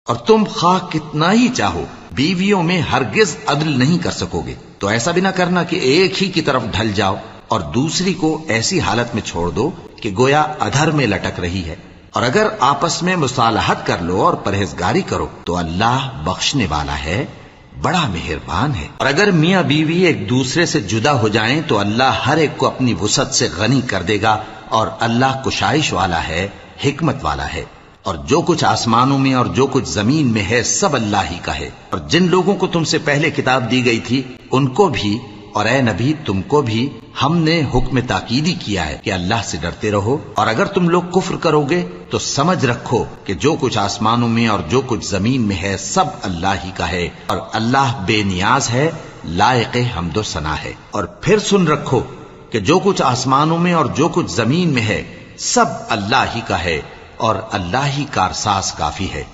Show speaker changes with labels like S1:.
S1: और तुम खा कितना ही चाहो बीवियों में हरगिज अदल नहीं कर सकोगे। तो ऐसा भी ना करना कि एक ही की तरफ ढल जाओ और दूसरी को ऐसी हालत में छोड़ दो कि गोया अधर में लटक रही है। और अगर आपस में मुसालहत कर लो और परहेजगारी करो तो अल्लाह बख्शने वाला है, बड़ा मेहरबान है। और अगर मियाँ बीवी एक दूसरे से जुदा हो जाएं तो अल्लाह हर एक को अपनी वुसअत से गनी कर देगा और अल्लाह कुशाइश वाला है, हिकमत वाला है। और जो कुछ आसमानों में और जो कुछ जमीन में है सब अल्लाह ही का है। और जिन लोगों को तुमसे पहले किताब दी गई थी उनको भी और ए नबी तुमको भी हमने हुक्म ताकीदी किया है कि अल्लाह से डरते रहो। और अगर तुम लोग कुफ्र करोगे तो समझ रखो कि जो कुछ आसमानों में और जो कुछ जमीन में है सब अल्लाह ही का है और अल्लाह बेनियाज है, लायक हम्दो सना है। और फिर सुन रखो कि जो कुछ आसमानों में और जो कुछ जमीन में है सब अल्लाह ही का है और अल्लाह ही कारसाज काफी है।